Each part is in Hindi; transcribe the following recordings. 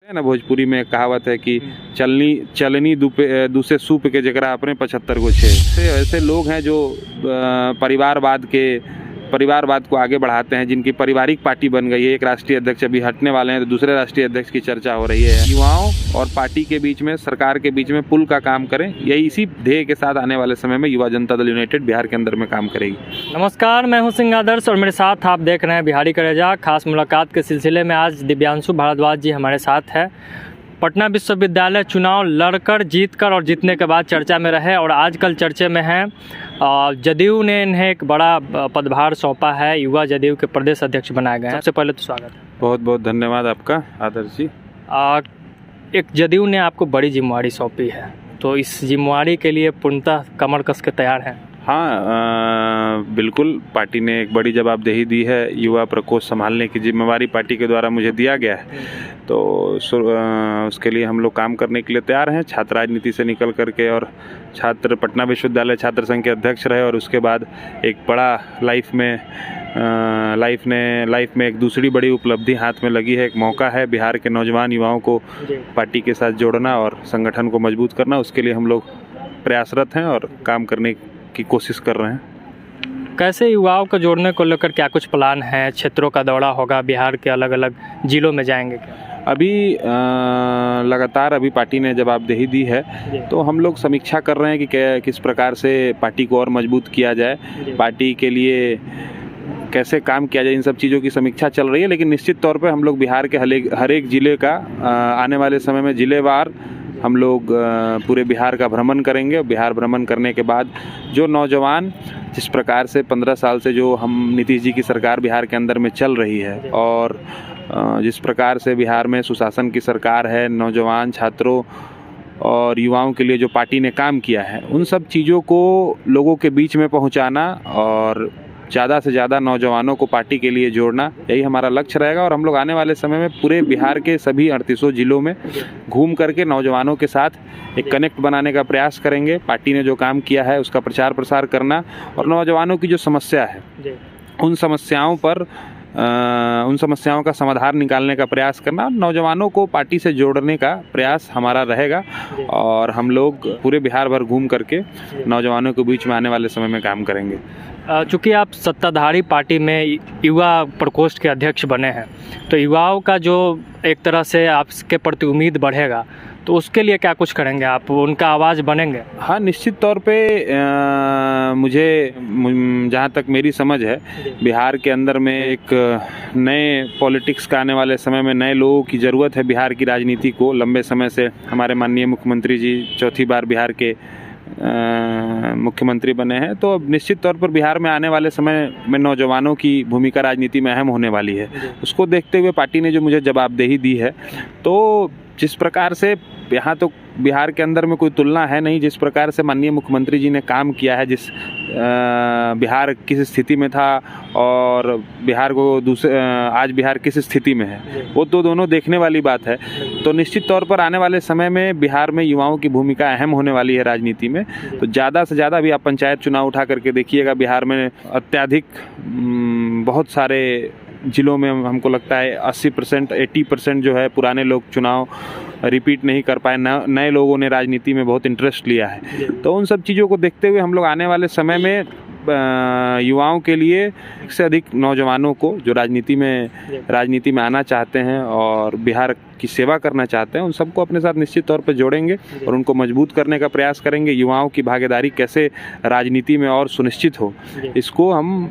है ना, भोजपुरी में एक कहावत है कि चलनी दूसरे सूप के जगरा अपने 75 को छे। ऐसे लोग हैं जो परिवारवाद को आगे बढ़ाते हैं, जिनकी पारिवारिक पार्टी बन गई है। एक राष्ट्रीय अध्यक्ष अभी हटने वाले हैं तो दूसरे राष्ट्रीय अध्यक्ष की चर्चा हो रही है। युवाओं और पार्टी के बीच में, सरकार के बीच में पुल का काम करें, यही इसी ध्येय के साथ आने वाले समय में युवा जनता दल यूनाइटेड बिहार के अंदर में काम करेगी। नमस्कार, मैं हूं सिंह आदर्श और मेरे साथ आप देख रहे हैं बिहारी करेजा। खास मुलाकात के सिलसिले में आज दिव्यांशु भारद्वाज जी हमारे साथ है। पटना विश्वविद्यालय चुनाव लड़कर, जीतकर और जीतने के बाद चर्चा में रहे और आजकल चर्चे में हैं। जदयू ने इन्हें एक बड़ा पदभार सौंपा है, युवा जदयू के प्रदेश अध्यक्ष बनाए गए हैं। सबसे पहले तो स्वागत है। बहुत बहुत धन्यवाद आपका आदर्श जी। एक जदयू ने आपको बड़ी जिम्मेवारी सौंपी है, तो इस जिम्मेवारी के लिए पूर्णतः कमर कस के तैयार हैं? हाँ, बिल्कुल। पार्टी ने एक बड़ी जवाबदेही दी है। युवा प्रकोष्ठ संभालने की जिम्मेवारी पार्टी के द्वारा मुझे दिया गया है, तो उसके लिए हम लोग काम करने के लिए तैयार हैं। छात्र राजनीति से निकल करके और पटना विश्वविद्यालय छात्र संघ के अध्यक्ष रहे और उसके बाद एक बड़ा लाइफ में एक दूसरी बड़ी उपलब्धि हाथ में लगी है। एक मौका है बिहार के नौजवान युवाओं को पार्टी के साथ जोड़ना और संगठन को मजबूत करना। उसके लिए हम लोग प्रयासरत हैं और काम करने की कोशिश कर रहे हैं। कैसे युवाओं को जोड़ने को लेकर क्या कुछ प्लान है? क्षेत्रों का दौरा होगा, बिहार के अलग अलग जिलों में जाएंगे क्या? अभी लगातार पार्टी ने जवाबदेही दी है, तो हम लोग समीक्षा कर रहे हैं कि किस प्रकार से पार्टी को और मजबूत किया जाए, पार्टी के लिए कैसे काम किया जाए। इन सब चीज़ों की समीक्षा चल रही है। लेकिन निश्चित तौर पे हम लोग बिहार के हर एक ज़िले का आने वाले समय में जिलेवार हम लोग पूरे बिहार का भ्रमण करेंगे। बिहार भ्रमण करने के बाद जो नौजवान, जिस प्रकार से 15 साल से जो हम नीतीश जी की सरकार बिहार के अंदर में चल रही है और जिस प्रकार से बिहार में सुशासन की सरकार है, नौजवान छात्रों और युवाओं के लिए जो पार्टी ने काम किया है, उन सब चीज़ों को लोगों के बीच में पहुंचाना और ज़्यादा से ज़्यादा नौजवानों को पार्टी के लिए जोड़ना, यही हमारा लक्ष्य रहेगा। और हम लोग आने वाले समय में पूरे बिहार के सभी 38 जिलों में घूम करके नौजवानों के साथ एक कनेक्ट बनाने का प्रयास करेंगे। पार्टी ने जो काम किया है उसका प्रचार प्रसार करना और नौजवानों की जो समस्या है उन समस्याओं का समाधान निकालने का प्रयास करना, नौजवानों को पार्टी से जोड़ने का प्रयास हमारा रहेगा। और हम लोग पूरे बिहार भर घूम करके नौजवानों के बीच में आने वाले समय में काम करेंगे। चूँकि आप सत्ताधारी पार्टी में युवा प्रकोष्ठ के अध्यक्ष बने हैं, तो युवाओं का जो एक तरह से आपके प्रति उम्मीद बढ़ेगा, तो उसके लिए क्या कुछ करेंगे आप? उनका आवाज़ बनेंगे? हाँ, निश्चित तौर पे मुझे जहाँ तक मेरी समझ है, बिहार के अंदर में एक नए पॉलिटिक्स का आने वाले समय में नए लोगों की ज़रूरत है। बिहार की राजनीति को लंबे समय से हमारे माननीय मुख्यमंत्री जी चौथी बार बिहार के मुख्यमंत्री बने हैं, तो अब निश्चित तौर पर बिहार में आने वाले समय में नौजवानों की भूमिका राजनीति में अहम होने वाली है। उसको देखते हुए पार्टी ने जो मुझे जवाबदेही दी है, तो जिस प्रकार से यहाँ तो बिहार के अंदर में कोई तुलना है नहीं, जिस प्रकार से माननीय मुख्यमंत्री जी ने काम किया है, बिहार किस स्थिति में था और आज बिहार किस स्थिति में है, वो तो दोनों देखने वाली बात है। तो निश्चित तौर पर आने वाले समय में बिहार में युवाओं की भूमिका अहम होने वाली है राजनीति में। तो ज़्यादा से ज़्यादा अभी आप पंचायत चुनाव उठा करके देखिएगा, बिहार में अत्यधिक बहुत सारे जिलों में हमको लगता है 80% जो है पुराने लोग चुनाव रिपीट नहीं कर पाए, नए लोगों ने राजनीति में बहुत इंटरेस्ट लिया है। तो उन सब चीज़ों को देखते हुए हम लोग आने वाले समय में युवाओं के लिए एक से अधिक नौजवानों को जो राजनीति में आना चाहते हैं और बिहार की सेवा करना चाहते हैं, उन सबको अपने साथ निश्चित तौर पर जोड़ेंगे और उनको मजबूत करने का प्रयास करेंगे। युवाओं की भागीदारी कैसे राजनीति में और सुनिश्चित हो, इसको हम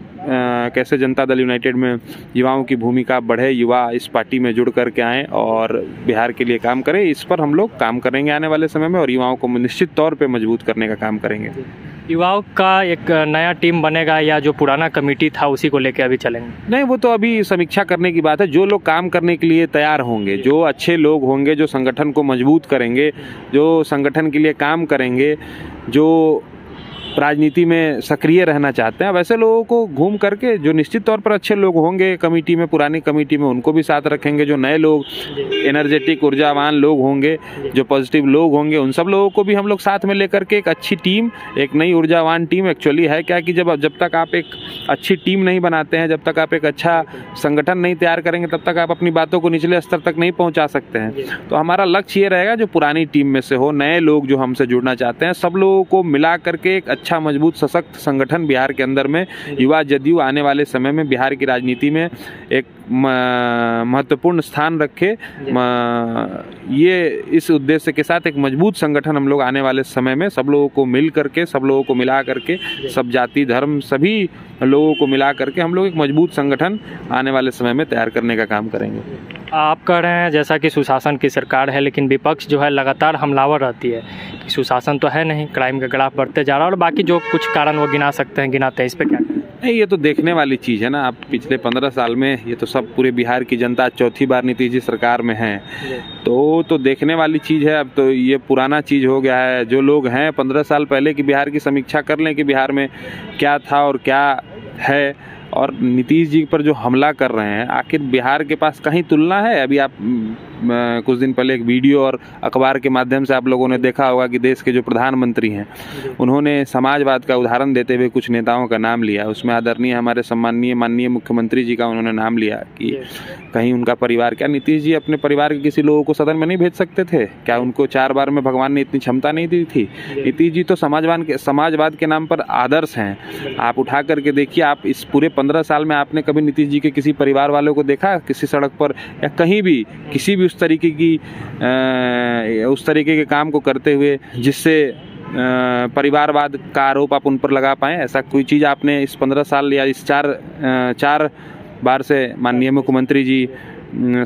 कैसे जनता दल यूनाइटेड में युवाओं की भूमिका बढ़े, युवा इस पार्टी में जुड़ करके आएँ और बिहार के लिए काम करें, इस पर हम लोग काम करेंगे आने वाले समय में और युवाओं को निश्चित तौर पर मजबूत करने का काम करेंगे। युवाओं का एक नया टीम बनेगा या जो पुराना कमेटी था उसी को लेकर अभी चलेंगे? नहीं, वो तो अभी समीक्षा करने की बात है। जो लोग काम करने के लिए तैयार होंगे, जो अच्छे लोग होंगे, जो संगठन को मजबूत करेंगे, जो संगठन के लिए काम करेंगे, जो राजनीति में सक्रिय रहना चाहते हैं, वैसे लोगों को घूम करके जो निश्चित तौर पर अच्छे लोग होंगे कमेटी में, पुरानी कमेटी में, उनको भी साथ रखेंगे। जो नए लोग एनर्जेटिक ऊर्जावान लोग होंगे, जो पॉजिटिव लोग होंगे, उन सब लोगों को भी हम लोग साथ में लेकर के एक अच्छी टीम, एक नई ऊर्जावान टीम। एक्चुअली है क्या कि जब तक आप एक अच्छी टीम नहीं बनाते हैं, जब तक आप एक अच्छा संगठन नहीं तैयार करेंगे, तब तक आप अपनी बातों को निचले स्तर तक नहीं पहुंचा सकते हैं। तो हमारा लक्ष्य ये रहेगा जो पुरानी टीम में से हो, नए लोग जो हमसे जुड़ना चाहते हैं, सब लोगों को मिला करके एक अच्छा मजबूत सशक्त संगठन बिहार के अंदर में युवा जदयू आने वाले समय में बिहार की राजनीति में एक महत्वपूर्ण स्थान रखे। ये इस उद्देश्य के साथ एक मजबूत संगठन हम लोग आने वाले समय में सब लोगों को मिल करके, सब लोगों को मिला करके, सब जाति धर्म सभी लोगों को मिला करके हम लोग एक मजबूत संगठन आने वाले समय में तैयार करने का काम करेंगे। आप कह रहे हैं जैसा कि सुशासन की सरकार है, लेकिन विपक्ष जो है लगातार हमलावर रहती है कि सुशासन तो है नहीं, क्राइम का ग्राफ बढ़ते जा रहा है, और बाकी जो कुछ कारण वो गिना सकते हैं, गिनाते हैं, इस पर क्या कहें? नहीं, ये तो देखने वाली चीज़ है ना। आप पिछले 15 साल में ये तो सब पूरे बिहार की जनता चौथी बार नीतीश जी सरकार में है, तो देखने वाली चीज़ है। अब तो ये पुराना चीज़ हो गया है। जो लोग हैं 15 साल पहले की बिहार की समीक्षा कर लें कि बिहार में क्या था और क्या है, और नीतीश जी पर जो हमला कर रहे हैं, आखिर बिहार के पास कहीं तुलना है? अभी आप कुछ दिन पहले एक वीडियो और अखबार के माध्यम से आप लोगों ने देखा होगा कि देश के जो प्रधानमंत्री हैं उन्होंने समाजवाद का उदाहरण देते हुए कुछ नेताओं का नाम लिया। उसमें आदरणीय हमारे सम्माननीय माननीय मुख्यमंत्री जी का उन्होंने नाम लिया कि कहीं उनका परिवार, क्या नीतीश जी अपने परिवार के किसी लोगों को सदन में नहीं भेज सकते थे? क्या उनको 4 बार में भगवान ने इतनी क्षमता नहीं दी थी? नीतीश जी तो समाजवाद के नाम पर आदर्श हैं। आप उठा करके देखिए, आप इस पूरे 15 साल में आपने कभी नीतीश जी के किसी परिवार वालों को देखा किसी सड़क पर या कहीं भी किसी भी उस तरीके के काम को करते हुए जिससे परिवारवाद का आरोप आप उन पर लगा पाएँ? ऐसा कोई चीज़ आपने इस 15 साल या इस 4 बार से माननीय मुख्यमंत्री जी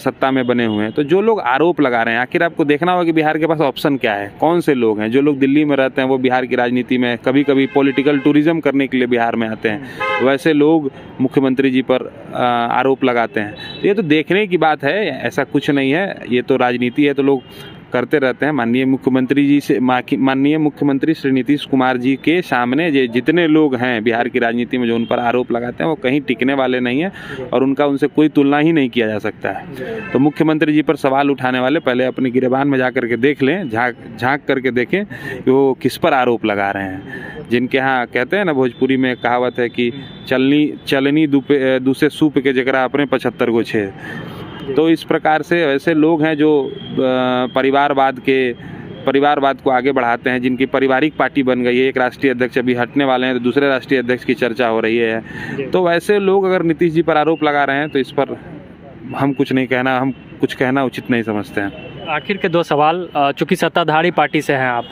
सत्ता में बने हुए हैं। तो जो लोग आरोप लगा रहे हैं, आखिर आपको देखना होगा कि बिहार के पास ऑप्शन क्या है, कौन से लोग हैं। जो लोग दिल्ली में रहते हैं वो बिहार की राजनीति में कभी कभी पॉलिटिकल टूरिज्म करने के लिए बिहार में आते हैं, वैसे लोग मुख्यमंत्री जी पर आरोप लगाते हैं। तो ये तो देखने की बात है, ऐसा कुछ नहीं है, ये तो राजनीति है, तो लोग करते रहते हैं। माननीय मुख्यमंत्री श्री नीतीश कुमार जी के सामने जितने लोग हैं बिहार की राजनीति में जो उन पर आरोप लगाते हैं वो कहीं टिकने वाले नहीं हैं, और उनसे कोई तुलना ही नहीं किया जा सकता है। तो मुख्यमंत्री जी पर सवाल उठाने वाले पहले अपने गिरेबान में जा करके देख लें, झांक करके देखें कि वो किस पर आरोप लगा रहे हैं। जिनके यहाँ कहते हैं ना, भोजपुरी में कहावत है कि चलनी दूसरे सूप के जगरा अपने 75 गो छे। तो इस प्रकार से ऐसे लोग हैं जो परिवारवाद को आगे बढ़ाते हैं, जिनकी पारिवारिक पार्टी बन गई है। एक राष्ट्रीय अध्यक्ष अभी हटने वाले हैं तो दूसरे राष्ट्रीय अध्यक्ष की चर्चा हो रही है। तो वैसे लोग अगर नीतीश जी पर आरोप लगा रहे हैं तो इस पर हम कुछ कहना उचित नहीं समझते हैं। आखिर के 2 सवाल, चूँकि सत्ताधारी पार्टी से हैं आप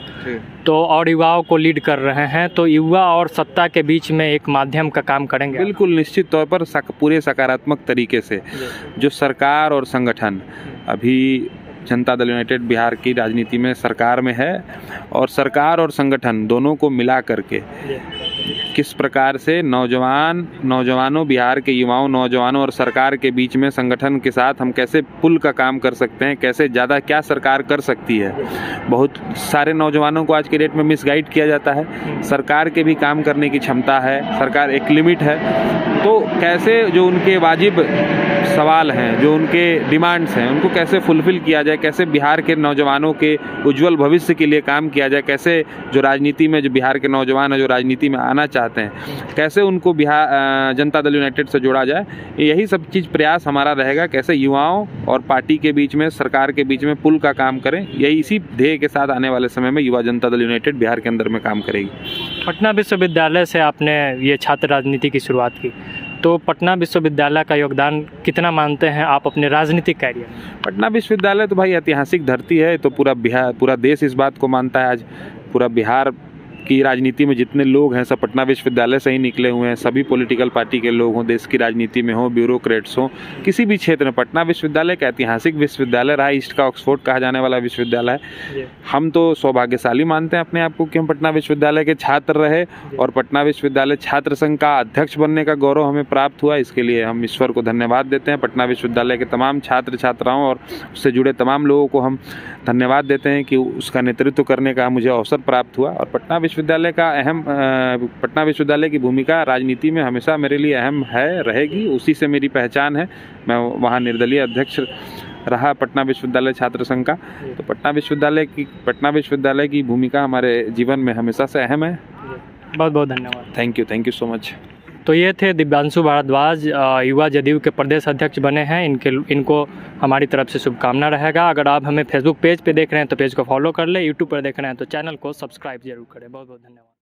तो और युवाओं को लीड कर रहे हैं, तो युवा और सत्ता के बीच में एक माध्यम का काम करेंगे? बिल्कुल, निश्चित तौर पर पूरे सकारात्मक तरीके से। जो सरकार और संगठन अभी जनता दल यूनाइटेड बिहार की राजनीति में सरकार में है, और सरकार और संगठन दोनों को मिला करके किस प्रकार से नौजवानों, बिहार के युवाओं, नौजवानों और सरकार के बीच में संगठन के साथ हम कैसे पुल का काम कर सकते हैं, कैसे ज़्यादा क्या सरकार कर सकती है। बहुत सारे नौजवानों को आज के डेट में मिसगाइड किया जाता है। सरकार के भी काम करने की क्षमता है, सरकार एक लिमिट है, तो कैसे जो उनके वाजिब सवाल हैं, जो उनके डिमांड्स हैं, उनको कैसे फुलफिल किया जाए, कैसे बिहार के नौजवानों के उज्जवल भविष्य के लिए काम किया जाए, कैसे जो राजनीति में जो बिहार के नौजवान हैं जो राजनीति में आना चाहते हैं, कैसे उनको बिहार जनता दल यूनाइटेड से जोड़ा जाए। यही सब चीज़ प्रयास हमारा रहेगा, कैसे युवाओं और पार्टी के बीच में, सरकार के बीच में पुल का काम करें। यही इसी ध्येय के साथ आने वाले समय में युवा जनता दल यूनाइटेड बिहार के अंदर में काम करेगी। पटना विश्वविद्यालय से आपने ये छात्र राजनीति की शुरुआत की, तो पटना विश्वविद्यालय का योगदान कितना मानते हैं आप अपने राजनीतिक कैरियर में? पटना विश्वविद्यालय तो भाई ऐतिहासिक धरती है, तो पूरा देश इस बात को मानता है। आज पूरा बिहार की राजनीति में जितने लोग हैं सब पटना विश्वविद्यालय से ही निकले हुए हैं। सभी पॉलिटिकल पार्टी के लोग हों, देश की राजनीति में हो, ब्यूरोक्रेट्स हों, किसी भी क्षेत्र में पटना विश्वविद्यालय एक ऐतिहासिक विश्वविद्यालय रहा। ईस्ट का ऑक्सफोर्ड कहा जाने वाला विश्वविद्यालय है। हम तो सौभाग्यशाली मानते हैं अपने आप को कि हम पटना विश्वविद्यालय के छात्र रहे, और पटना विश्वविद्यालय छात्र संघ का अध्यक्ष बनने का गौरव हमें प्राप्त हुआ। इसके लिए हम ईश्वर को धन्यवाद देते हैं। पटना विश्वविद्यालय के तमाम छात्र छात्राओं और उससे जुड़े तमाम लोगों को हम धन्यवाद देते हैं कि उसका नेतृत्व करने का मुझे अवसर प्राप्त हुआ। और पटना विश्वविद्यालय का पटना विश्वविद्यालय की भूमिका राजनीति में हमेशा मेरे लिए अहम है, रहेगी। उसी से मेरी पहचान है। मैं वहाँ निर्दलीय अध्यक्ष रहा पटना विश्वविद्यालय छात्र संघ का। तो पटना विश्वविद्यालय की भूमिका हमारे जीवन में हमेशा से अहम है। बहुत बहुत धन्यवाद। Thank you so much. तो ये थे दिव्यांशु भारद्वाज, युवा जदयू के प्रदेश अध्यक्ष बने हैं। इनको हमारी तरफ से शुभकामना रहेगा। अगर आप हमें फेसबुक पेज पे देख रहे हैं तो पेज को फॉलो कर ले, यूट्यूब पर देख रहे हैं तो चैनल को सब्सक्राइब जरूर करें। बहुत बहुत धन्यवाद।